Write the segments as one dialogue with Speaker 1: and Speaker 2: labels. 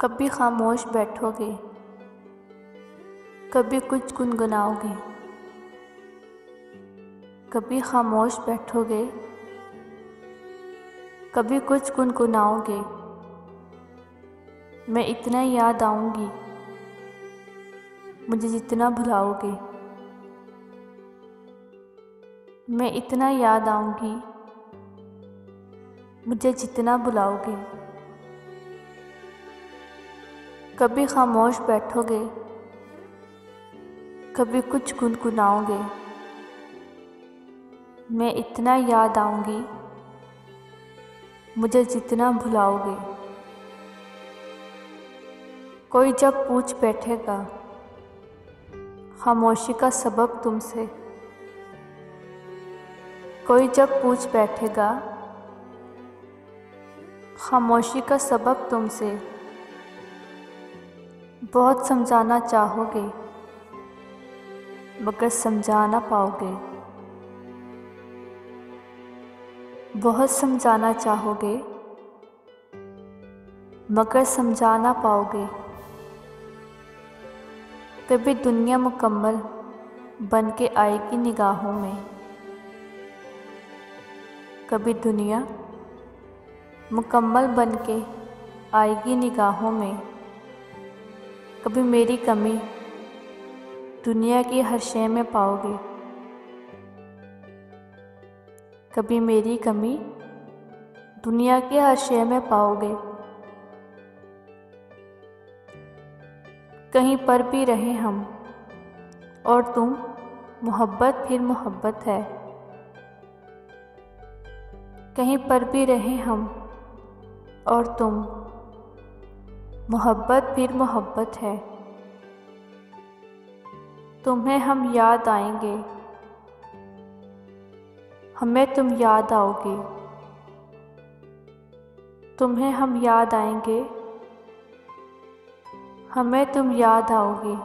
Speaker 1: कभी खामोश बैठोगे, कभी कुछ गुनगुनाओगे। कभी खामोश बैठोगे, कभी कुछ गुनगुनाओगे। मैं इतना याद आऊँगी, मुझे जितना भुलाओगे। मैं इतना याद आऊँगी, मुझे जितना बुलाओगे। कभी खामोश बैठोगे, कभी कुछ गुनगुनाओगे। मैं इतना याद आऊँगी, मुझे जितना भुलाओगे। कोई जब पूछ बैठेगा खामोशी का सबब तुमसे, कोई जब पूछ बैठेगा खामोशी का सबब तुमसे। बहुत समझाना चाहोगे मगर समझा ना पाओगे। बहुत समझाना चाहोगे मगर समझा ना पाओगे। कभी दुनिया मुकम्मल बन के आएगी निगाहों में, कभी दुनिया मुकम्मल बन के आएगी निगाहों में। कभी मेरी कमी दुनिया की हर शय में पाओगे, कभी मेरी कमी दुनिया की हर शय में पाओगे। कहीं पर भी रहे हम और तुम, मोहब्बत फिर मोहब्बत है। कहीं पर भी रहे हम और तुम, मोहब्बत फिर मोहब्बत है। तुम्हें हम याद आएंगे, हमें तुम याद आओगे। तुम्हें हम याद आएंगे, हमें तुम याद आओगे।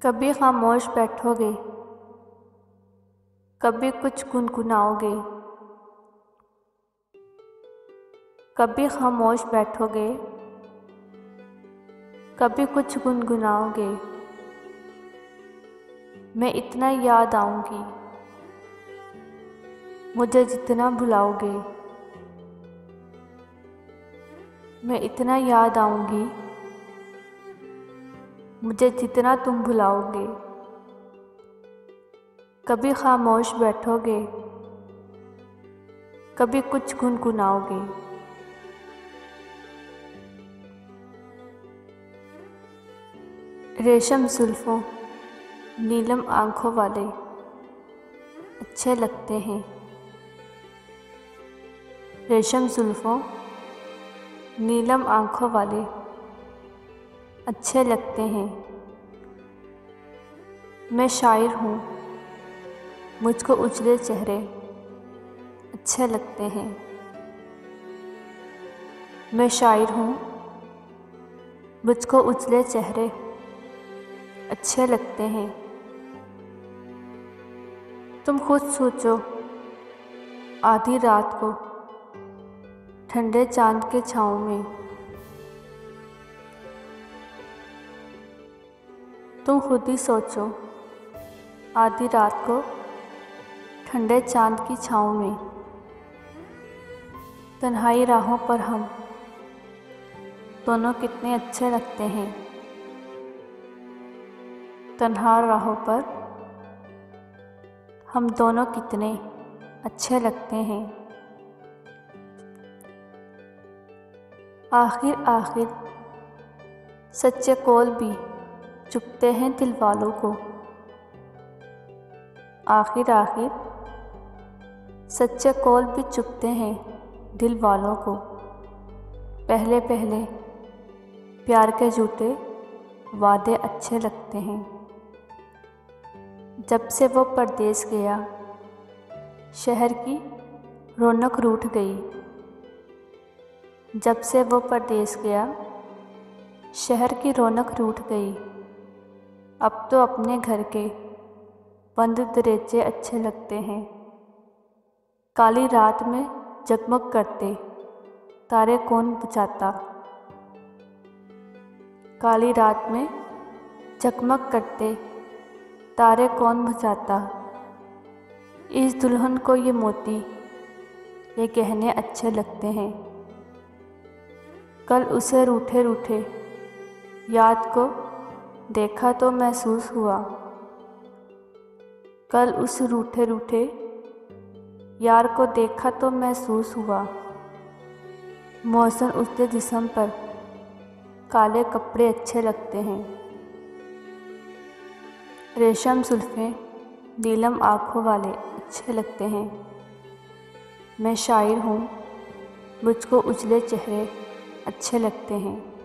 Speaker 1: कभी खामोश बैठोगे, कभी कुछ गुनगुनाओगे। कभी खामोश बैठोगे, कभी कुछ गुनगुनाओगे। मैं इतना याद आऊँगी, मुझे जितना भुलाओगे। मैं इतना याद आऊँगी, मुझे जितना तुम भुलाओगे। कभी खामोश बैठोगे, कभी कुछ गुनगुनाओगे। रेशम जुल्फ़ों नीलम आँखों वाले अच्छे लगते हैं। रेशम जुल्फ़ों नीलम आँखों वाले अच्छे लगते हैं। मैं शायर हूँ, मुझको उजले चेहरे अच्छे लगते हैं। मैं शायर हूँ, मुझको उजले चेहरे अच्छे लगते हैं। तुम खुद सोचो, आधी रात को ठंडे चांद के छाँव में, तुम खुद ही सोचो, आधी रात को ठंडे चांद की छाँव में। तन्हाई राहों पर हम दोनों कितने अच्छे लगते हैं। तन्हा राहों पर हम दोनों कितने अच्छे लगते हैं। आखिर आखिर सच्चे कौल भी चुभते हैं दिल वालों को। आखिर आखिर सच्चे कौल भी चुभते हैं दिल वालों को। पहले पहले प्यार के झूठे वादे अच्छे लगते हैं। जब से वो परदेस गया, शहर की रौनक रूठ गई। जब से वो परदेस गया, शहर की रौनक रूठ गई। अब तो अपने घर के बंद दरवाजे अच्छे लगते हैं। काली रात में जगमग करते तारे कौन बचाता। काली रात में चकमक करते तारे कौन बचाता। इस दुल्हन को ये मोती ये गहने अच्छे लगते हैं। कल उसे रूठे रूठे याद को देखा तो महसूस हुआ। कल उस रूठे रूठे यार को देखा तो महसूस हुआ। मौसम उसके जिस्म पर काले कपड़े अच्छे लगते हैं। रेशम जुल्फ़ें नीलम आँखों वाले अच्छे लगते हैं। मैं शायर हूँ, मुझको उजले चेहरे अच्छे लगते हैं।